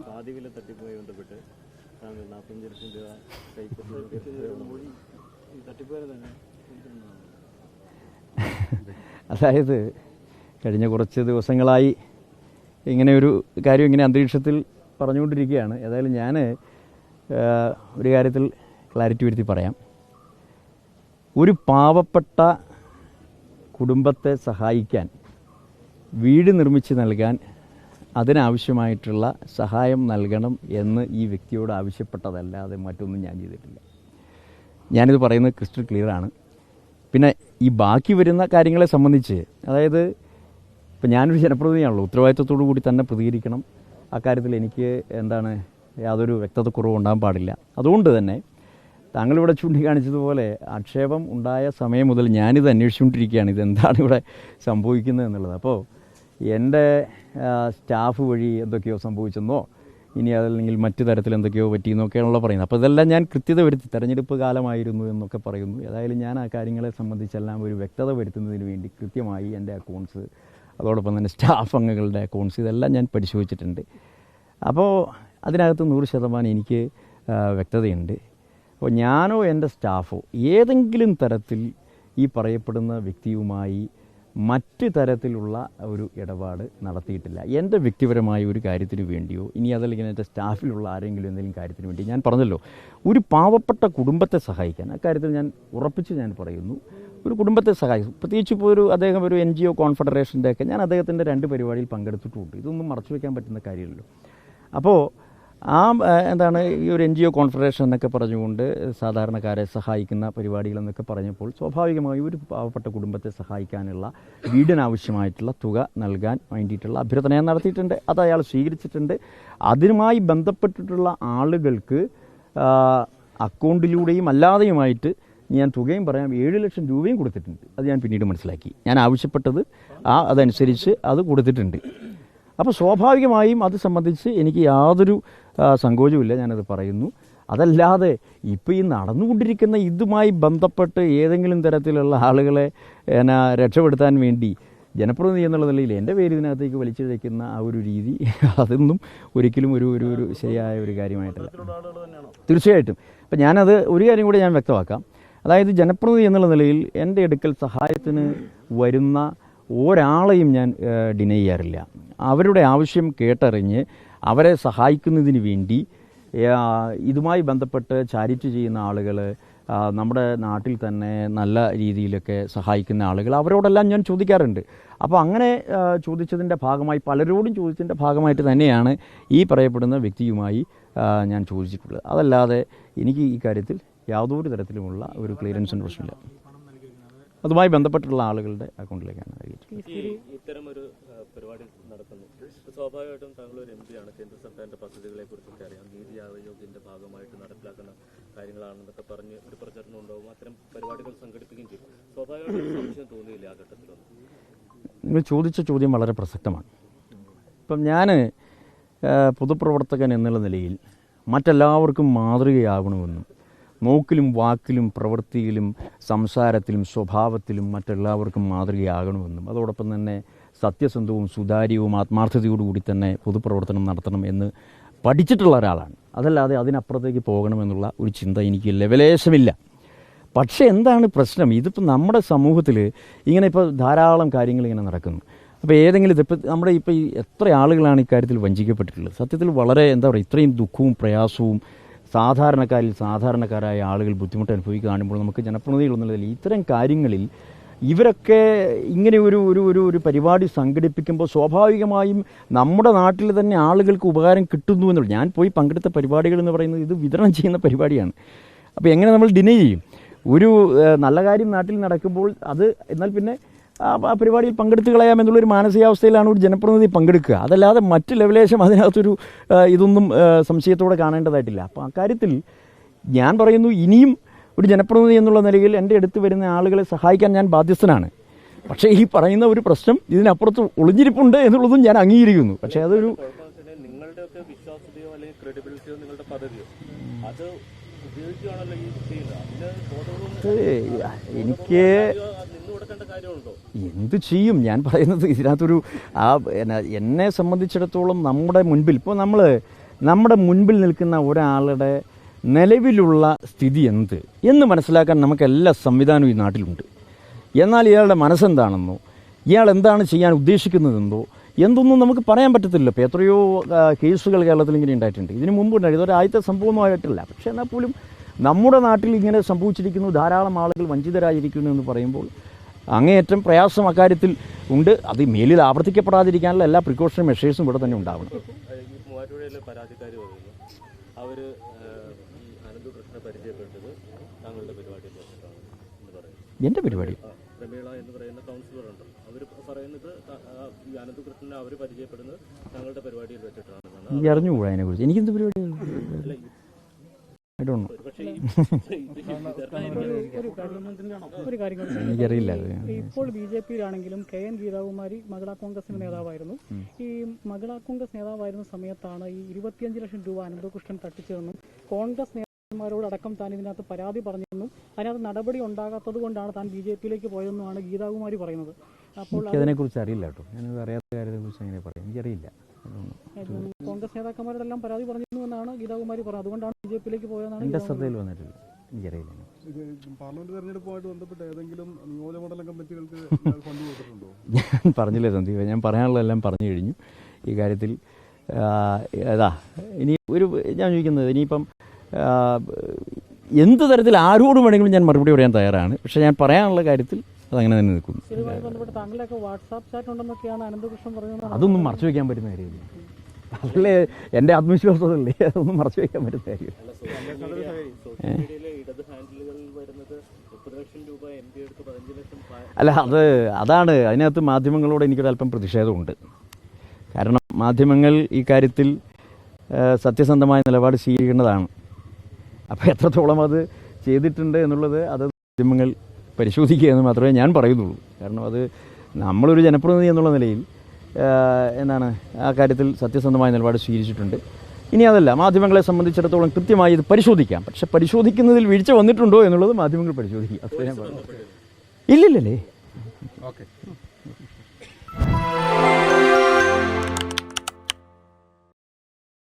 പാതിവില തട്ടിപ്പുമായി ബന്ധപ്പെട്ട് താങ്കൾ 45 ലക്ഷം രൂപ കൈപ്പറ്റി തട്ടിപ്പുകാരെ തന്നെ. അതായത് കഴിഞ്ഞ കുറച്ച് ദിവസങ്ങളായി ഇങ്ങനെ ഒരു കാര്യം ഇങ്ങനെ അന്തരീക്ഷത്തിൽ പറഞ്ഞുകൊണ്ടിരിക്കുകയാണ്. ഏതായാലും ഞാൻ ഒരു കാര്യത്തിൽ ക്ലാരിറ്റി വരുത്തി പറയാം. ഒരു പാവപ്പെട്ട കുടുംബത്തെ സഹായിക്കാൻ വീട് നിർമ്മിച്ച് നൽകാൻ അതിനാവശ്യമായിട്ടുള്ള സഹായം നൽകണം എന്ന് ഈ വ്യക്തിയോട് ആവശ്യപ്പെട്ടതല്ലാതെ മറ്റൊന്നും ഞാൻ ചെയ്തിട്ടില്ല. ഞാനിത് പറയുന്നത് ക്രിസ്റ്റൽ ക്ലിയറാണ്. പിന്നെ ഈ ബാക്കി വരുന്ന കാര്യങ്ങളെ സംബന്ധിച്ച്, അതായത് ഇപ്പം ഞാനൊരു ജനപ്രതിനിധിയാണല്ലോ, ഉത്തരവാദിത്വത്തോടു കൂടി തന്നെ പ്രതികരിക്കണം. അക്കാര്യത്തിൽ എനിക്ക് യാതൊരു വ്യക്തതക്കുറവും ഉണ്ടാകാൻ പാടില്ല. അതുകൊണ്ട് തന്നെ താങ്കളിവിടെ ചൂണ്ടിക്കാണിച്ചതുപോലെ ആക്ഷേപം ഉണ്ടായ സമയം മുതൽ ഞാനിത് അന്വേഷിച്ചുകൊണ്ടിരിക്കുകയാണ്, ഇതെന്താണ് ഇവിടെ സംഭവിക്കുന്നത് എന്നുള്ളത്. അപ്പോൾ എൻ്റെ സ്റ്റാഫ് വഴി എന്തൊക്കെയോ സംഭവിച്ചെന്നോ ഇനി അതല്ലെങ്കിൽ മറ്റു തരത്തിൽ എന്തൊക്കെയോ പറ്റിയെന്നൊക്കെയാണല്ലോ പറയുന്നത്. അപ്പോൾ ഇതെല്ലാം ഞാൻ കൃത്യത വരുത്തി, തെരഞ്ഞെടുപ്പ് കാലമായിരുന്നു എന്നൊക്കെ പറയുന്നു. ഏതായാലും ഞാൻ ആ കാര്യങ്ങളെ സംബന്ധിച്ചെല്ലാം ഒരു വ്യക്തത വരുത്തുന്നതിന് വേണ്ടി കൃത്യമായി എൻ്റെ അക്കൗണ്ട്സ്, അതോടൊപ്പം തന്നെ സ്റ്റാഫ് അംഗങ്ങളുടെ അക്കൗണ്ട്സ്, ഇതെല്ലാം ഞാൻ പരിശോധിച്ചിട്ടുണ്ട്. അപ്പോൾ അതിനകത്ത് 100% എനിക്ക് വ്യക്തതയുണ്ട്. അപ്പോൾ ഞാനോ എൻ്റെ സ്റ്റാഫോ ഏതെങ്കിലും തരത്തിൽ ഈ പറയപ്പെടുന്ന വ്യക്തിയുമായി മറ്റ് തരത്തിലുള്ള ഒരു ഇടപാട് നടത്തിയിട്ടില്ല. എൻ്റെ വ്യക്തിപരമായ ഒരു കാര്യത്തിന് വേണ്ടിയോ ഇനി അതല്ലെങ്കിൽ എൻ്റെ സ്റ്റാഫിലുള്ള ആരെങ്കിലും എന്തെങ്കിലും കാര്യത്തിന് വേണ്ടി, ഞാൻ പറഞ്ഞല്ലോ, ഒരു പാവപ്പെട്ട കുടുംബത്തെ സഹായിക്കാൻ, അക്കാര്യത്തിൽ ഞാൻ ഉറപ്പിച്ച് ഞാൻ പറയുന്നു, ഒരു കുടുംബത്തെ സഹായിക്കും. പ്രത്യേകിച്ച് ഇപ്പോൾ അദ്ദേഹം ഒരു NGO കോൺഫെഡറേഷൻ്റെ ഒക്കെ ഞാൻ അദ്ദേഹത്തിൻ്റെ 2 പരിപാടിയിൽ പങ്കെടുത്തിട്ടുമുണ്ട്. ഇതൊന്നും മറച്ചു വയ്ക്കാൻ പറ്റുന്ന കാര്യമല്ലല്ലോ. അപ്പോൾ ഈ ഒരു NGO കോൺഫെഡറേഷൻ എന്നൊക്കെ പറഞ്ഞുകൊണ്ട് സാധാരണക്കാരെ സഹായിക്കുന്ന പരിപാടികളെന്നൊക്കെ പറഞ്ഞപ്പോൾ സ്വാഭാവികമായും ഒരു പാവപ്പെട്ട കുടുംബത്തെ സഹായിക്കാനുള്ള വീടിനാവശ്യമായിട്ടുള്ള തുക നൽകാൻ വേണ്ടിയിട്ടുള്ള അഭ്യർത്ഥന ഞാൻ നടത്തിയിട്ടുണ്ട്. അത് അയാൾ സ്വീകരിച്ചിട്ടുണ്ട്. അതിനുമായി ബന്ധപ്പെട്ടിട്ടുള്ള ആളുകൾക്ക് അക്കൗണ്ടിലൂടെയും അല്ലാതെയുമായിട്ട് ഞാൻ തുകയും പറയാം, 7 ലക്ഷം രൂപയും കൊടുത്തിട്ടുണ്ട്. അത് ഞാൻ പിന്നീട് മനസ്സിലാക്കി. ഞാൻ ആവശ്യപ്പെട്ടത് അതനുസരിച്ച് അത് കൊടുത്തിട്ടുണ്ട്. അപ്പോൾ സ്വാഭാവികമായും അത് സംബന്ധിച്ച് എനിക്ക് യാതൊരു സങ്കോചവുമില്ല, ഞാനത് പറയുന്നു. അതല്ലാതെ ഇപ്പോൾ ഈ നടന്നുകൊണ്ടിരിക്കുന്ന ഇതുമായി ബന്ധപ്പെട്ട് ഏതെങ്കിലും തരത്തിലുള്ള ആളുകളെ രക്ഷപ്പെടുത്താൻ വേണ്ടി ജനപ്രതിനിധി എന്നുള്ള നിലയിൽ എൻ്റെ പേര് ഇതിനകത്തേക്ക് വലിച്ചിഴയ്ക്കുന്ന ആ ഒരു രീതി, അതൊന്നും ഒരിക്കലും ഒരു ശരിയായ ഒരു കാര്യമായിട്ടല്ല. തീർച്ചയായിട്ടും. അപ്പം ഞാനത് ഒരു കാര്യം കൂടി ഞാൻ വ്യക്തമാക്കാം. അതായത് ജനപ്രതിനിധി എന്നുള്ള നിലയിൽ എൻ്റെ അടുക്കൽ സഹായത്തിന് വരുന്ന ഒരാളെയും ഞാൻ ഡിനൈ ചെയ്യാറില്ല. അവരുടെ ആവശ്യം കേട്ടറിഞ്ഞ് അവരെ സഹായിക്കുന്നതിന് വേണ്ടി ഇതുമായി ബന്ധപ്പെട്ട് ചാരിറ്റി ചെയ്യുന്ന ആളുകൾ, നമ്മുടെ നാട്ടിൽ തന്നെ നല്ല രീതിയിലൊക്കെ സഹായിക്കുന്ന ആളുകൾ, അവരോടെല്ലാം ഞാൻ ചോദിക്കാറുണ്ട്. അപ്പോൾ അങ്ങനെ ചോദിച്ചതിൻ്റെ ഭാഗമായി, പലരോടും ചോദിച്ചതിൻ്റെ ഭാഗമായിട്ട് തന്നെയാണ് ഈ പറയപ്പെടുന്ന വ്യക്തിയുമായി ഞാൻ ചോദിച്ചിട്ടുള്ളത്. അതല്ലാതെ എനിക്ക് ഈ കാര്യത്തിൽ യാതൊരു തരത്തിലുമുള്ള ഒരു ക്ലിയറൻസിൻ്റെ പ്രശ്നമില്ല. അതുമായി ബന്ധപ്പെട്ടുള്ള ആളുകളുടെ അക്കൗണ്ടിലേക്കാണ് നൽകിയിട്ടുള്ളത്. ഇത്തരമൊരു പരിപാടി നടത്തുന്നു, സ്വാഭാവികമായിട്ടും താങ്കൾ ഒരു MP ആണ്, കേന്ദ്ര സർക്കാരിൻ്റെ പദ്ധതികളെ കുറിച്ചൊക്കെ അറിയാം, നീതി ആയോഗിൻ്റെ ഭാഗമായിട്ട് നടപ്പിലാക്കുന്ന കാര്യങ്ങളാണെന്നൊക്കെ പറഞ്ഞ് ഒരു പ്രചരണം ഉണ്ടാവും, അത്തരം പരിപാടികൾ സംഘടിപ്പിക്കുകയും ചെയ്യും. സ്വാഭാവികമായിട്ടും സംശയം തോന്നിയില്ല ആ ഘട്ടത്തിലൊന്നും? നിങ്ങൾ ചോദിച്ച ചോദ്യം വളരെ പ്രസക്തമാണ്. ഇപ്പം ഞാൻ പൊതുപ്രവർത്തകൻ എന്നുള്ള നിലയിൽ മറ്റെല്ലാവർക്കും മാതൃകയാകണമെന്നും നോക്കിലും വാക്കിലും പ്രവൃത്തിയിലും സംസാരത്തിലും സ്വഭാവത്തിലും മറ്റെല്ലാവർക്കും മാതൃകയാകണമെന്നും അതോടൊപ്പം തന്നെ സത്യസന്ധവും സുതാര്യവും ആത്മാർത്ഥതയോടുകൂടി തന്നെ പൊതുപ്രവർത്തനം നടത്തണം എന്ന് പഠിച്ചിട്ടുള്ള ഒരാളാണ്. അതല്ലാതെ അതിനപ്പുറത്തേക്ക് പോകണമെന്നുള്ള ഒരു ചിന്ത എനിക്ക് ലെവലേശമില്ല. പക്ഷേ എന്താണ് പ്രശ്നം? ഇതിപ്പോൾ നമ്മുടെ സമൂഹത്തിൽ ഇങ്ങനെ ഇപ്പോൾ ധാരാളം കാര്യങ്ങൾ ഇങ്ങനെ നടക്കുന്നു. അപ്പോൾ ഏതെങ്കിലും ഇതിപ്പോൾ നമ്മുടെ ഇപ്പോൾ എത്ര ആളുകളാണ് ഇക്കാര്യത്തിൽ വഞ്ചിക്കപ്പെട്ടിട്ടുള്ളത്? സത്യത്തിൽ വളരെ ഇത്രയും ദുഃഖവും പ്രയാസവും സാധാരണക്കാരായ ആളുകൾ ബുദ്ധിമുട്ട് അനുഭവിക്കുക കാണുമ്പോൾ നമുക്ക് ജനപ്രതിനിധികളെന്നുള്ളതിൽ ഇത്തരം കാര്യങ്ങളിൽ ഇവരൊക്കെ ഇങ്ങനെ ഒരു പരിപാടി സംഘടിപ്പിക്കുമ്പോൾ സ്വാഭാവികമായും നമ്മുടെ നാട്ടിൽ തന്നെ ആളുകൾക്ക് ഉപകാരം കിട്ടുന്നു എന്നുള്ള, ഞാൻ പോയി പങ്കെടുത്ത പരിപാടികൾ എന്ന് പറയുന്നത് ഇത് വിതരണം ചെയ്യുന്ന പരിപാടിയാണ്. അപ്പോൾ എങ്ങനെ നമ്മൾ ഡിനൈ ചെയ്യും? ഒരു നല്ല കാര്യം നാട്ടിൽ നടക്കുമ്പോൾ അത് എന്നാൽ പിന്നെ ആ പരിപാടിയിൽ പങ്കെടുത്ത് കളയാമെന്നുള്ളൊരു മാനസികാവസ്ഥയിലാണ് ഒരു ജനപ്രതിനിധി പങ്കെടുക്കുക. അതല്ലാതെ മറ്റ് ലെവലേശം അതിനകത്തൊരു ഇതൊന്നും സംശയത്തോടെ കാണേണ്ടതായിട്ടില്ല. അപ്പോൾ അക്കാര്യത്തിൽ ഞാൻ പറയുന്നു, ഇനിയും ഒരു ജനപ്രതിനിധി എന്നുള്ള നിലയിൽ എൻ്റെ അടുത്ത് വരുന്ന ആളുകളെ സഹായിക്കാൻ ഞാൻ ബാധ്യസ്ഥനാണ്. പക്ഷേ ഈ പറയുന്ന ഒരു പ്രശ്നം ഇതിനപ്പുറത്ത് ഒളിഞ്ഞിരിപ്പുണ്ട് എന്നുള്ളതും ഞാൻ അംഗീകരിക്കുന്നു. പക്ഷേ അതൊരു നിങ്ങളുടെയൊക്കെ വിശ്വാസ്യതയോ അല്ലെങ്കിൽ ക്രെഡിബിലിറ്റിയോ നിങ്ങളുടെ പദവിയോ അത് ഉപയോഗിക്കുകയാണല്ലോ ഈ ചെയ്യുന്നത്. എനിക്ക് എന്ത് ചെയ്യും? ഞാൻ പറയുന്നത് ഇതിനകത്തൊരു എന്നെ സംബന്ധിച്ചിടത്തോളം നമ്മുടെ മുൻപിൽ ഇപ്പോൾ നമ്മൾ നമ്മുടെ മുൻപിൽ നിൽക്കുന്ന ഒരാളുടെ നിലവിലുള്ള സ്ഥിതി എന്ത് എന്ന് മനസ്സിലാക്കാൻ നമുക്ക് എല്ലാ സംവിധാനവും ഈ നാട്ടിലുണ്ട്. എന്നാൽ ഇയാളുടെ മനസ്സെന്താണെന്നോ ഇയാൾ എന്താണ് ചെയ്യാൻ ഉദ്ദേശിക്കുന്നതെന്നോ എന്തൊന്നും നമുക്ക് പറയാൻ പറ്റത്തില്ല. ഇപ്പോൾ എത്രയോ കേസുകൾ കേരളത്തിൽ ഇങ്ങനെ ഉണ്ടായിട്ടുണ്ട്. ഇതിനു മുമ്പ് ഉണ്ടായി, ഇതൊരു ആദ്യത്തെ സംഭവമായിട്ടില്ല. പക്ഷേ എന്നാൽ പോലും നമ്മുടെ നാട്ടിൽ ഇങ്ങനെ സംഭവിച്ചിരിക്കുന്നു, ധാരാളം ആളുകൾ വഞ്ചിതരായിരിക്കുന്നു എന്ന് പറയുമ്പോൾ അങ്ങേയറ്റം പ്രയാസം അക്കാര്യത്തിൽ ഉണ്ട്. അത് മേലിൽ ആവർത്തിക്കപ്പെടാതിരിക്കാനുള്ള എല്ലാ പ്രിക്കോഷണറി മെഷേഴ്സും ഇവിടെ തന്നെ ഉണ്ടാവണം. മൂവാറ്റുപുഴയിലെ പരാതിക്കാർ പറയുന്നു അവർ ഈ അനന്തകൃഷ്ണനെ പരിചയപ്പെട്ടത് താങ്കളുടെ പരിപാടിയിൽ വെച്ചിട്ടാണ് എന്ന് പറയുന്നത്. എൻ്റെ പരിപാടി പ്രമീള എന്ന് പറയുന്ന കൗൺസിലർ ഉണ്ട്, അവർ പറയുന്നത് ഈ അനന്തകൃഷ്ണനെ അവർ പരിചയപ്പെടുന്നത് താങ്കളുടെ പരിപാടിയിൽ വെച്ചിട്ടാണെന്നാണ്. എനിക്ക് അറിഞ്ഞുകൂടാ അതിനെക്കുറിച്ച്. എനിക്കെന്ത് പരിപാടി ഒരു കാര്യം എനിക്കറിയില്ല. ഇപ്പോൾ BJP-യിലാണെങ്കിലും KN ഗീതാകുമാരി മഹിളാ കോൺഗ്രസിന്റെ നേതാവായിരുന്നു. ഈ മഹിളാ കോൺഗ്രസ് നേതാവായിരുന്ന സമയത്താണ് ഈ 25 ലക്ഷം രൂപ അനന്തകൃഷ്ണൻ തട്ടിച്ചതെന്നും കോൺഗ്രസ് നേതാക്കന്മാരോടക്കം താൻ ഇതിനകത്ത് പരാതി പറഞ്ഞെന്നും അതിനകത്ത് നടപടി ഉണ്ടാകാത്തത് കൊണ്ടാണ് താൻ BJP-യിലേക്ക് പോയതെന്നുമാണ് ഗീതാകുമാരി പറയുന്നത്. അപ്പോൾ അതിനെക്കുറിച്ച് അറിയില്ല കേട്ടോ. ഞാനത് അറിയാത്ത കാര്യത്തെക്കുറിച്ച് എങ്ങനെ പറയാം, എനിക്കറിയില്ല. കോൺഗ്രസ് നേതാക്കന്മാരോടെല്ലാം പരാതി പറഞ്ഞിരുന്നു എന്നാണ് ഗീതാകുമാരി പറഞ്ഞത്. അതുകൊണ്ടാണ് BJP-യിലേക്ക് പോയതെന്നാണ് എൻ്റെ ശ്രദ്ധയിൽ വന്നിട്ടില്ല, എനിക്കറിയില്ല. പാർലമെന്റ് തെരഞ്ഞെടുപ്പുമായിട്ട് ബന്ധപ്പെട്ട് ഏതെങ്കിലും നിയോജകമണ്ഡലം കമ്മിറ്റികൾക്ക് ഫണ്ട് കൊടുത്തിട്ടുണ്ടോ? ഞാൻ പറഞ്ഞില്ലേ സന്ദീപ്, ഞാൻ പറയാനുള്ളതെല്ലാം പറഞ്ഞു കഴിഞ്ഞു ഈ കാര്യത്തിൽ. ഇനി ഞാൻ ചോദിക്കുന്നത്, ഇനിയിപ്പം എന്ത് തരത്തിൽ ആരോട് വേണമെങ്കിലും ഞാൻ മറുപടി പറയാൻ തയ്യാറാണ്. പക്ഷേ ഞാൻ പറയാനുള്ള കാര്യത്തിൽ അതങ്ങനെ തന്നെ നിൽക്കുന്നു. അതൊന്നും മറച്ചു വയ്ക്കാൻ പറ്റുന്ന കാര്യമില്ല. അതല്ലേ എൻ്റെ ആത്മവിശ്വാസമല്ലേ, അതൊന്നും മറച്ചു വയ്ക്കാൻ പറ്റുന്ന കാര്യമില്ല. അല്ല, അതാണ് അതിനകത്ത് മാധ്യമങ്ങളോട് എനിക്കൊരല്പം പ്രതിഷേധമുണ്ട്. കാരണം മാധ്യമങ്ങൾ ഈ കാര്യത്തിൽ സത്യസന്ധമായ നിലപാട് സ്വീകരിക്കേണ്ടതാണ്. അപ്പോൾ എത്രത്തോളം അത് ചെയ്തിട്ടുണ്ട് എന്നുള്ളത് അത് മാധ്യമങ്ങൾ പരിശോധിക്കുക എന്ന് മാത്രമേ ഞാൻ പറയുന്നുള്ളൂ. കാരണം അത് നമ്മളൊരു ജനപ്രതിനിധി എന്നുള്ള നിലയിൽ ആ കാര്യത്തിൽ സത്യസന്ധമായ നിലപാട് സ്വീകരിച്ചിട്ടുണ്ട്. ഇനി അതല്ല, മാധ്യമങ്ങളെ സംബന്ധിച്ചിടത്തോളം കൃത്യമായി ഇത് പരിശോധിക്കാം. പക്ഷെ പരിശോധിക്കുന്നതിൽ വീഴ്ച വന്നിട്ടുണ്ടോ എന്നുള്ളത് മാധ്യമങ്ങൾ പരിശോധിക്കുക. അത്രേ ഞാൻ പറഞ്ഞു. ഇല്ലില്ലല്ലേ. ഓക്കെ.